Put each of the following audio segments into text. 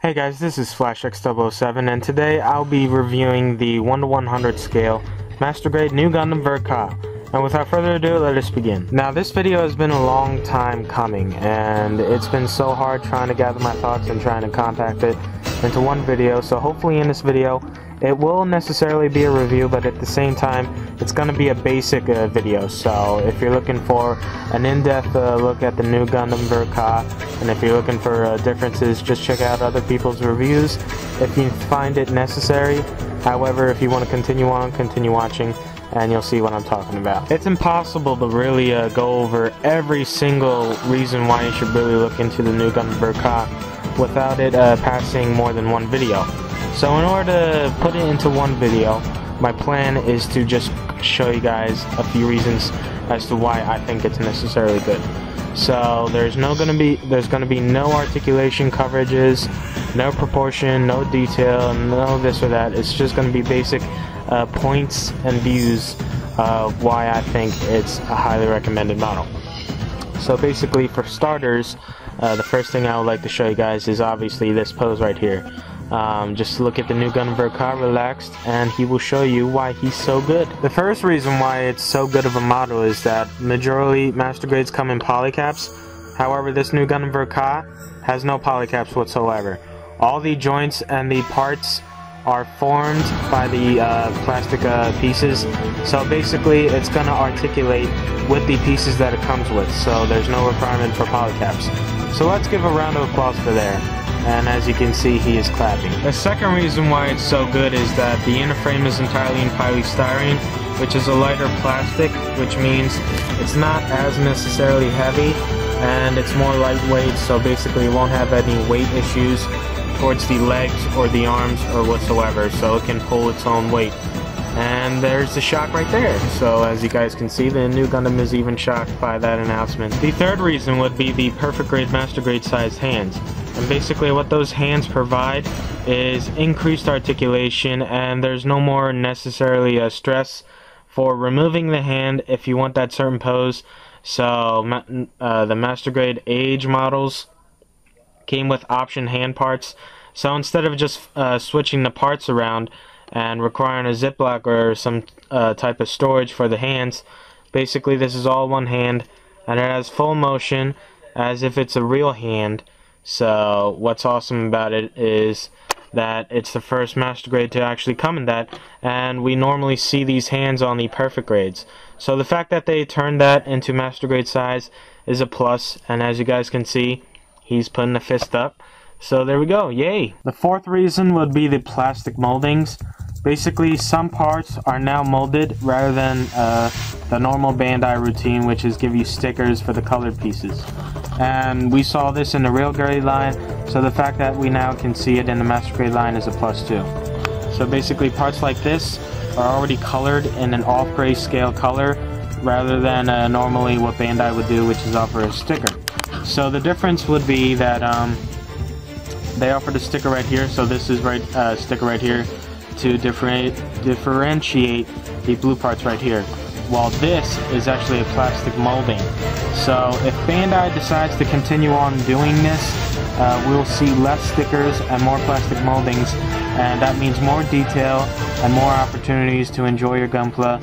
Hey guys, this is Flash X007 and today I'll be reviewing the 1:100 scale Master Grade New Gundam Verka. And without further ado, let us begin. Now this video has been a long time coming and it's been so hard trying to gather my thoughts and trying to compact it into one video, so hopefully in this video it will necessarily be a review, but at the same time it's going to be a basic video. So if you're looking for an in-depth look at the new Gundam Verka, and if you're looking for differences, just check out other people's reviews if you find it necessary. However, if you want to continue watching and you'll see what I'm talking about. It's impossible to really go over every single reason why you should really look into the new Gundam Verka without it passing more than one video. So in order to put it into one video, my plan is to just show you guys a few reasons as to why I think it's necessarily good. So there's gonna be no articulation coverages, no proportion, no detail, no this or that. It's just gonna be basic points and views of why I think it's a highly recommended model. So basically, for starters, the first thing I would like to show you guys is obviously this pose right here. Just look at the new Gundam Verka relaxed and he will show you why he's so good. The first reason why it's so good of a model is that majority Master Grades come in polycaps. However, this new Gundam Verka has no polycaps whatsoever. All the joints and the parts are formed by the plastic pieces, so basically it's going to articulate with the pieces that it comes with, so there's no requirement for polycaps. So let's give a round of applause for there. And as you can see, he is clapping. The second reason why it's so good is that the inner frame is entirely in polystyrene, which is a lighter plastic, which means it's not as necessarily heavy and it's more lightweight, so basically it won't have any weight issues towards the legs or the arms or whatsoever, so it can pull its own weight. And there's the shock right there. So as you guys can see, the new Gundam is even shocked by that announcement. The third reason would be the perfect grade Master Grade sized hands. And basically what those hands provide is increased articulation, and there's no more necessarily stress for removing the hand if you want that certain pose. So the Master Grade age models came with option hand parts. So instead of just switching the parts around and requiring a Ziploc or some type of storage for the hands, basically this is all one hand and it has full motion as if it's a real hand. So what's awesome about it is that it's the first Master Grade to actually come in that, and we normally see these hands on the perfect grades. So the fact that they turned that into Master Grade size is a plus, and as you guys can see, he's putting a fist up. So there we go, yay! The fourth reason would be the plastic moldings. Basically, some parts are now molded rather than the normal Bandai routine, which is give you stickers for the colored pieces. And we saw this in the real grade line, so the fact that we now can see it in the Master Grade line is a plus too. So basically, parts like this are already colored in an off-gray scale color, rather than normally what Bandai would do, which is offer a sticker. So the difference would be that they offered a sticker right here, so this is sticker right here to differentiate the blue parts right here, while this is actually a plastic molding. So if Bandai decides to continue on doing this, we'll see less stickers and more plastic moldings, and that means more detail and more opportunities to enjoy your Gunpla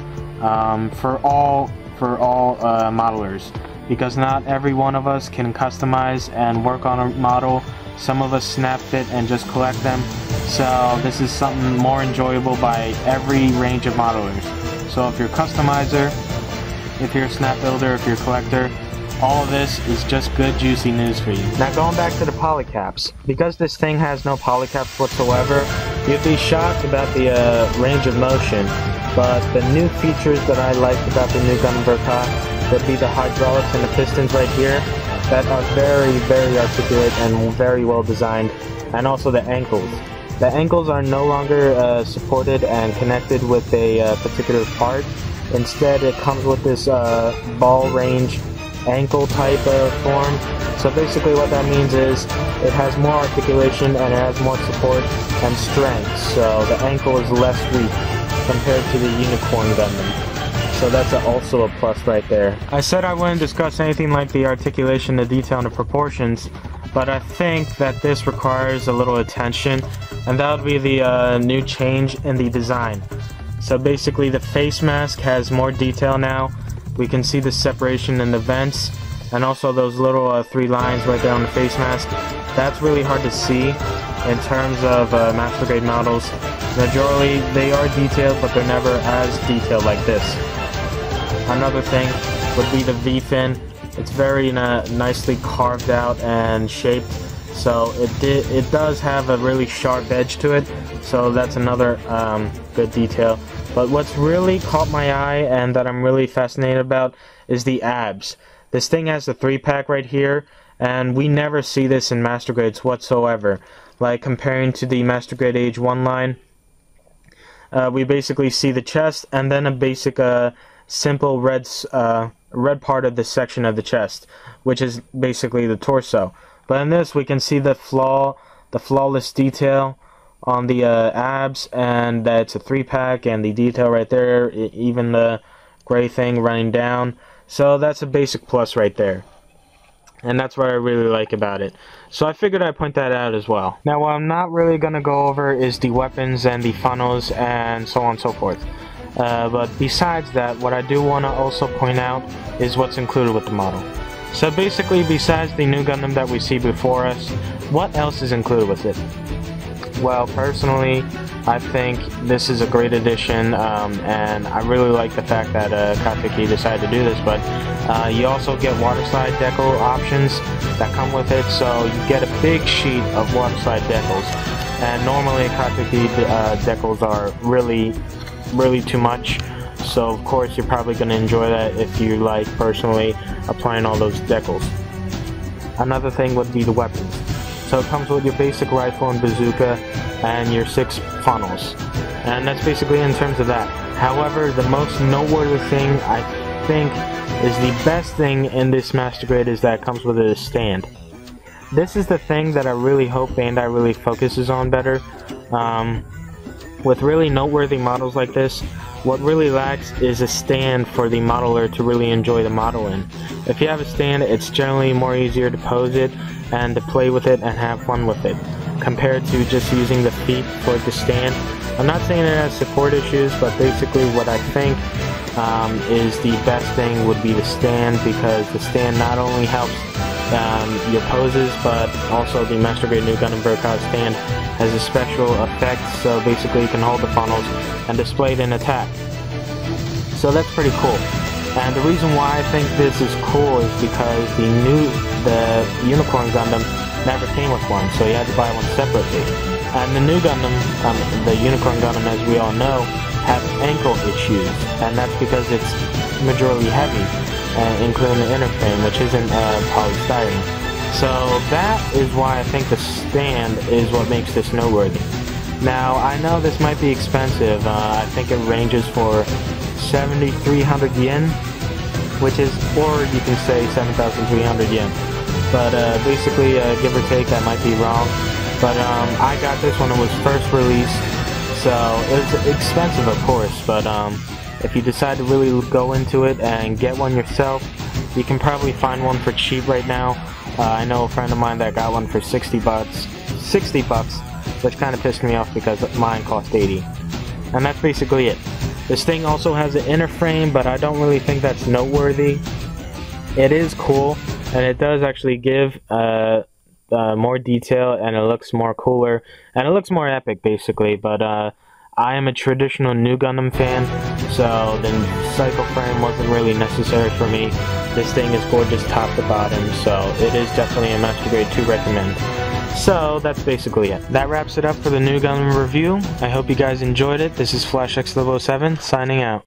for all modelers, because not every one of us can customize and work on a model. Some of us snap fit and just collect them, so this is something more enjoyable by every range of modelers. So if you're a customizer, if you're a snap builder, if you're a collector, all of this is just good juicy news for you. Now going back to the polycaps, because this thing has no polycaps whatsoever, you'd be shocked about the range of motion, but the new features that I liked about the new Gundam Verka would be the hydraulics and the pistons right here that are very, very articulate and very well designed, and also the ankles. The ankles are no longer supported and connected with a particular part. Instead, it comes with this ball range ankle type form. So basically what that means is it has more articulation and it has more support and strength. So the ankle is less weak compared to the Unicorn Gundam. so that's also a plus right there. I said I wouldn't discuss anything like the articulation, the detail, and the proportions, but I think that this requires a little attention, and that would be the new change in the design. So basically the face mask has more detail now. We can see the separation in the vents, and also those little 3 lines right there on the face mask. That's really hard to see in terms of master grade models. Majority, they are detailed, but they're never as detailed like this. Another thing would be the V-fin. It's very nicely carved out and shaped, so it does have a really sharp edge to it, so that's another good detail. But what's really caught my eye and that I'm really fascinated about is the abs. This thing has the 3-pack right here, and we never see this in master grades whatsoever. Like comparing to the master grade age 1 line, we basically see the chest and then a basic simple red part of the section of the chest, which is basically the torso. But in this we can see the flawless detail on the abs, and that's a 3-pack, and the detail right there, even the gray thing running down. So that's a basic plus right there, and that's what I really like about it. So I figured I'd point that out as well. Now what I'm not really going to go over is the weapons and the funnels and so on and so forth. But besides that, what I do want to also point out is what's included with the model. So basically, besides the new Gundam that we see before us, what else is included with it? Well, personally, I think this is a great addition, and I really like the fact that Kateki decided to do this, but you also get waterslide decal options that come with it, so you get a big sheet of waterslide decals, and normally Kateki decals are really too much, so of course you're probably going to enjoy that if you like personally applying all those decals. Another thing would be the weapons. So it comes with your basic rifle and bazooka and your 6 funnels, and that's basically in terms of that. However, the most noteworthy thing I think is the best thing in this master grade is that it comes with a stand. This is the thing that I really hope Bandai really focuses on better. With really noteworthy models like this, what really lacks is a stand for the modeler to really enjoy the model in. If you have a stand, it's generally more easier to pose it and to play with it and have fun with it, compared to just using the feet for the stand. I'm not saying it has support issues, but basically what I think is the best thing would be the stand, because the stand not only helps your poses, but also the Master Grade New Gundam Verka stand has a special effect, so basically you can hold the funnels and display it in attack. So that's pretty cool. And the reason why I think this is cool is because the Unicorn Gundam never came with one, so you had to buy one separately. And the new Gundam, the Unicorn Gundam, as we all know, have ankle issues, and that's because it's majorly heavy, including the inner frame, which isn't polystyrene. So that is why I think the stand is what makes this noteworthy. Now, I know this might be expensive. I think it ranges for 7,300 yen, which is, or you can say 7,300 yen. But basically, give or take, I might be wrong. But I got this when it was first released, so it's expensive, of course. But if you decide to really go into it and get one yourself, you can probably find one for cheap right now. I know a friend of mine that got one for 60 bucks, which kind of pissed me off because mine cost 80. And that's basically it. This thing also has an inner frame, but I don't really think that's noteworthy. It is cool, and it does actually give more detail, and it looks more cooler, and it looks more epic basically, but I am a traditional New Gundam fan, so the cycle frame wasn't really necessary for me. This thing is gorgeous top to bottom, so it is definitely a Master Grade 2 recommend. So that's basically it. That wraps it up for the New Gundam review. I hope you guys enjoyed it. This is FlashX007 signing out.